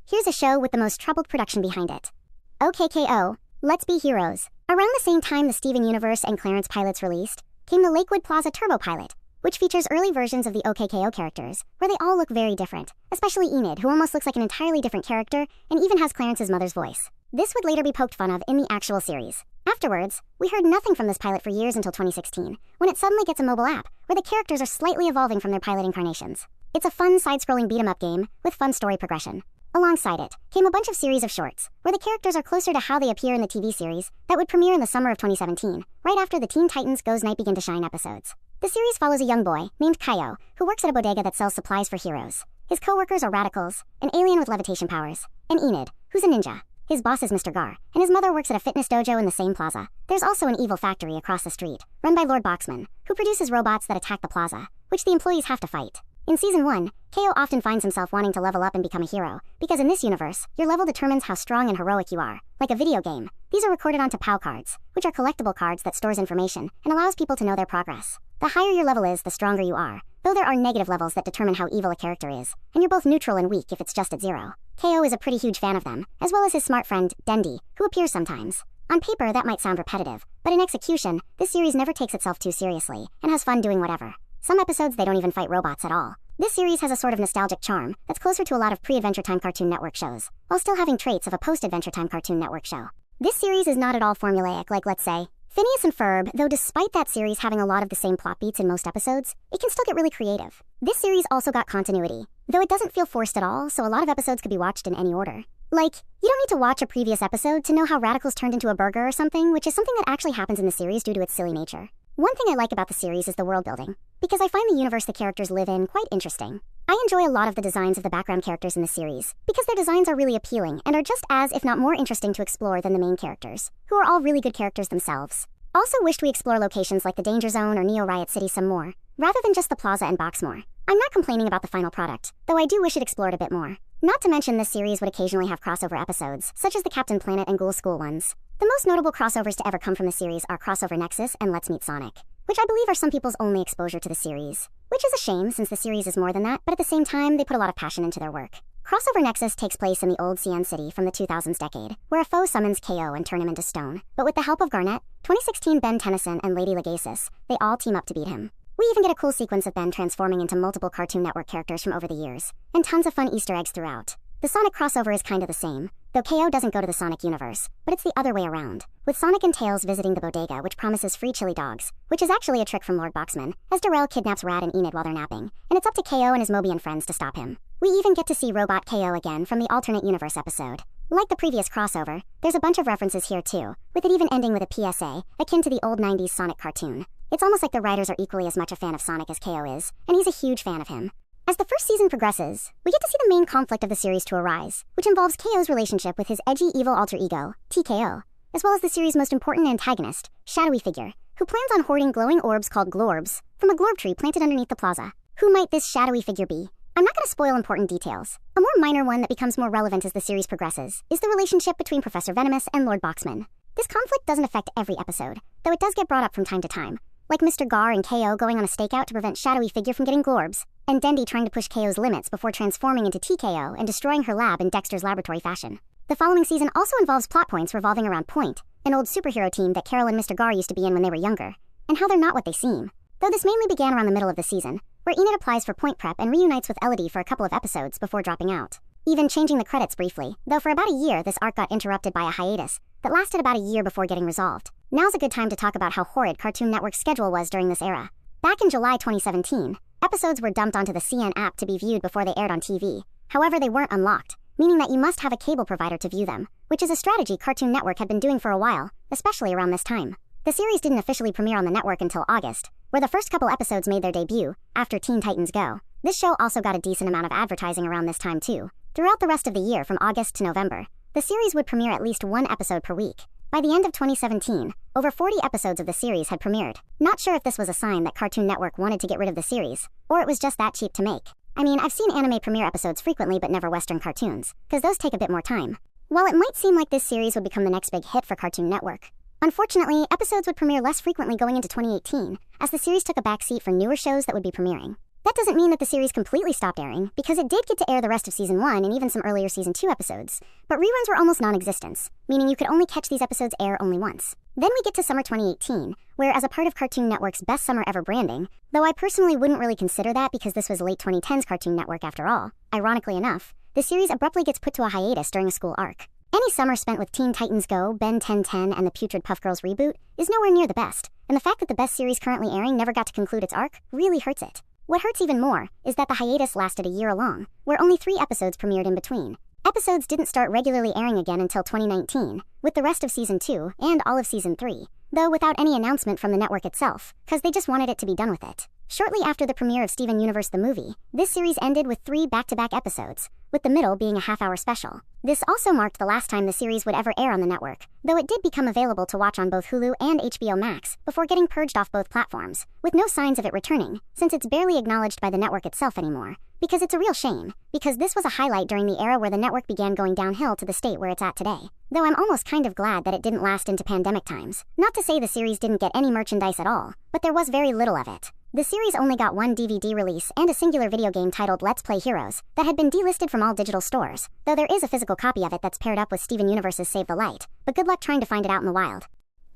here's a show with the most troubled production behind it. OKKO, Let's Be Heroes. Around the same time the Steven Universe and Clarence pilots released, came the Lakewood Plaza Turbo pilot, which features early versions of the OKKO characters, where they all look very different, especially Enid, who almost looks like an entirely different character and even has Clarence's mother's voice. This would later be poked fun of in the actual series. Afterwards, we heard nothing from this pilot for years until 2016, when it suddenly gets a mobile app, where the characters are slightly evolving from their pilot incarnations. It's a fun side-scrolling beat-em-up game, with fun story progression. Alongside it, came a bunch of series of shorts, where the characters are closer to how they appear in the TV series, that would premiere in the summer of 2017, right after the Teen Titans Go's Night Begin to Shine episodes. The series follows a young boy, named Kaio, who works at a bodega that sells supplies for heroes. His co-workers are radicals, an alien with levitation powers, and Enid, who's a ninja. His boss is Mr. Gar, and his mother works at a fitness dojo in the same plaza. There's also an evil factory across the street, run by Lord Boxman, who produces robots that attack the plaza, which the employees have to fight. In Season 1, Kaio often finds himself wanting to level up and become a hero, because in this universe, your level determines how strong and heroic you are, like a video game. These are recorded onto POW cards, which are collectible cards that stores information and allows people to know their progress. The higher your level is, the stronger you are, though there are negative levels that determine how evil a character is, and you're both neutral and weak if it's just at 0. Kaio is a pretty huge fan of them, as well as his smart friend, Dendi, who appears sometimes. On paper, that might sound repetitive, but in execution, this series never takes itself too seriously, and has fun doing whatever. Some episodes they don't even fight robots at all. This series has a sort of nostalgic charm that's closer to a lot of pre-Adventure Time Cartoon Network shows, while still having traits of a post-Adventure Time Cartoon Network show. This series is not at all formulaic like, let's say, Phineas and Ferb, though despite that series having a lot of the same plot beats in most episodes, it can still get really creative. This series also got continuity, though it doesn't feel forced at all, so a lot of episodes could be watched in any order. Like, you don't need to watch a previous episode to know how radicals turned into a burger or something, which is something that actually happens in the series due to its silly nature. One thing I like about the series is the world building, because I find the universe the characters live in quite interesting. I enjoy a lot of the designs of the background characters in the series, because their designs are really appealing and are just as, if not more interesting to explore than the main characters, who are all really good characters themselves. Also wished we explore locations like the Danger Zone or Neo Riot City some more, rather than just the plaza and Boxmoor. I'm not complaining about the final product, though I do wish it explored a bit more. Not to mention this series would occasionally have crossover episodes, such as the Captain Planet and Ghoul School ones. The most notable crossovers to ever come from the series are Crossover Nexus and Let's Meet Sonic, which I believe are some people's only exposure to the series. Which is a shame since the series is more than that, but at the same time, they put a lot of passion into their work. Crossover Nexus takes place in the old CN City from the 2000s decade, where a foe summons KO and turn him into stone. But with the help of Garnet, 2016 Ben Tennyson, and Lady Legasis, they all team up to beat him. We even get a cool sequence of Ben transforming into multiple Cartoon Network characters from over the years, and tons of fun Easter eggs throughout. The Sonic crossover is kinda the same, though KO doesn't go to the Sonic universe, but it's the other way around, with Sonic and Tails visiting the bodega which promises free chili dogs, which is actually a trick from Lord Boxman, as Darrell kidnaps Rad and Enid while they're napping, and it's up to KO and his Mobian friends to stop him. We even get to see Robot KO again from the alternate universe episode. Like the previous crossover, there's a bunch of references here too, with it even ending with a PSA, akin to the old 90s Sonic cartoon. It's almost like the writers are equally as much a fan of Sonic as KO is, and he's a huge fan of him. As the first season progresses, we get to see the main conflict of the series to arise, which involves KO's relationship with his edgy evil alter ego, TKO, as well as the series' most important antagonist, Shadowy Figure, who plans on hoarding glowing orbs called Glorbs from a glorb tree planted underneath the plaza. Who might this Shadowy Figure be? I'm not going to spoil important details. A more minor one that becomes more relevant as the series progresses is the relationship between Professor Venomous and Lord Boxman. This conflict doesn't affect every episode, though it does get brought up from time to time, like Mr. Gar and KO going on a stakeout to prevent Shadowy Figure from getting Glorbs, and Dendi trying to push KO's limits before transforming into TKO and destroying her lab in Dexter's laboratory fashion. The following season also involves plot points revolving around Point, an old superhero team that Carol and Mr. Gar used to be in when they were younger, and how they're not what they seem. Though this mainly began around the middle of the season, where Enid applies for Point Prep and reunites with Elodie for a couple of episodes before dropping out. Even changing the credits briefly, though for about a year this arc got interrupted by a hiatus that lasted about a year before getting resolved. Now's a good time to talk about how horrid Cartoon Network's schedule was during this era. Back in July 2017, episodes were dumped onto the CN app to be viewed before they aired on TV. However, they weren't unlocked, meaning that you must have a cable provider to view them, which is a strategy Cartoon Network had been doing for a while, especially around this time. The series didn't officially premiere on the network until August, where the first couple episodes made their debut, after Teen Titans Go. This show also got a decent amount of advertising around this time too. Throughout the rest of the year from August to November, the series would premiere at least one episode per week. By the end of 2017, over 40 episodes of the series had premiered. Not sure if this was a sign that Cartoon Network wanted to get rid of the series, or it was just that cheap to make. I mean, I've seen anime premiere episodes frequently but never Western cartoons, because those take a bit more time. While it might seem like this series would become the next big hit for Cartoon Network, unfortunately, episodes would premiere less frequently going into 2018, as the series took a backseat for newer shows that would be premiering. That doesn't mean that the series completely stopped airing, because it did get to air the rest of Season 1 and even some earlier Season 2 episodes, but reruns were almost non-existent, meaning you could only catch these episodes air only once. Then we get to summer 2018, where as a part of Cartoon Network's Best Summer Ever branding, though I personally wouldn't really consider that because this was late 2010s Cartoon Network after all, ironically enough, the series abruptly gets put to a hiatus during a school arc. Any summer spent with Teen Titans Go, Ben 1010, and the putrid Puff Girls reboot is nowhere near the best, and the fact that the best series currently airing never got to conclude its arc really hurts it. What hurts even more is that the hiatus lasted a year long, where only 3 episodes premiered in between. Episodes didn't start regularly airing again until 2019, with the rest of Season 2 and all of Season 3, though without any announcement from the network itself, cause they just wanted it to be done with it. Shortly after the premiere of Steven Universe the movie, this series ended with 3 back-to-back episodes, with the middle being a half-hour special. This also marked the last time the series would ever air on the network, though it did become available to watch on both Hulu and HBO Max before getting purged off both platforms, with no signs of it returning, since it's barely acknowledged by the network itself anymore. Because it's a real shame, because this was a highlight during the era where the network began going downhill to the state where it's at today. Though I'm almost kind of glad that it didn't last into pandemic times. Not to say the series didn't get any merchandise at all, but there was very little of it. The series only got 1 DVD release and a singular video game titled Let's Play Heroes that had been delisted from all digital stores, though there is a physical copy of it that's paired up with Steven Universe's Save the Light, but good luck trying to find it out in the wild.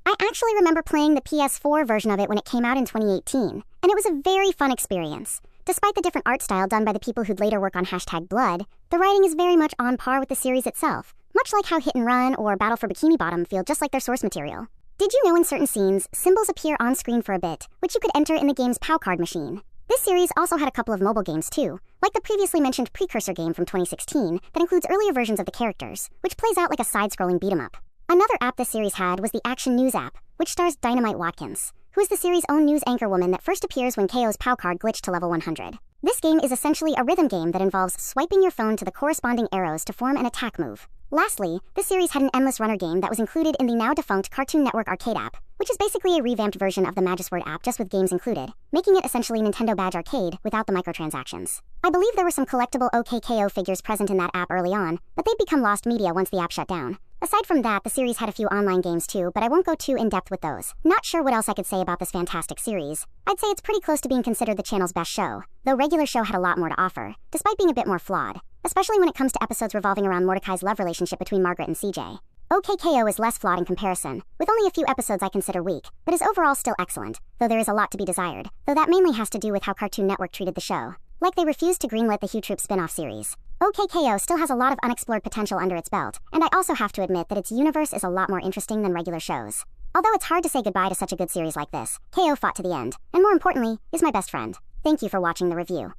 I actually remember playing the PS4 version of it when it came out in 2018, and it was a very fun experience. Despite the different art style done by the people who'd later work on #Blood, the writing is very much on par with the series itself, much like how Hit and Run or Battle for Bikini Bottom feel just like their source material. Did you know in certain scenes, symbols appear on screen for a bit, which you could enter in the game's POW card machine? This series also had a couple of mobile games too, like the previously mentioned Precursor game from 2016 that includes earlier versions of the characters, which plays out like a side-scrolling beat-em-up. Another app this series had was the Action News app, which stars Dynamite Watkins, who is the series' own news anchor woman that first appears when KO's POW card glitched to level 100. This game is essentially a rhythm game that involves swiping your phone to the corresponding arrows to form an attack move. Lastly, this series had an Endless Runner game that was included in the now-defunct Cartoon Network Arcade app, which is basically a revamped version of the Magisword app just with games included, making it essentially Nintendo Badge Arcade without the microtransactions. I believe there were some collectible OKKO figures present in that app early on, but they'd become lost media once the app shut down. Aside from that, the series had a few online games too, but I won't go too in-depth with those. Not sure what else I could say about this fantastic series. I'd say it's pretty close to being considered the channel's best show, though regular show had a lot more to offer, despite being a bit more flawed, especially when it comes to episodes revolving around Mordecai's love relationship between Margaret and CJ. OKKO is less flawed in comparison, with only a few episodes I consider weak, but is overall still excellent, though there is a lot to be desired, though that mainly has to do with how Cartoon Network treated the show. Like they refused to greenlit the Hugh Troop spin-off series. OKKO still has a lot of unexplored potential under its belt, and I also have to admit that its universe is a lot more interesting than regular shows. Although it's hard to say goodbye to such a good series like this, KO fought to the end, and more importantly, is my best friend. Thank you for watching the review.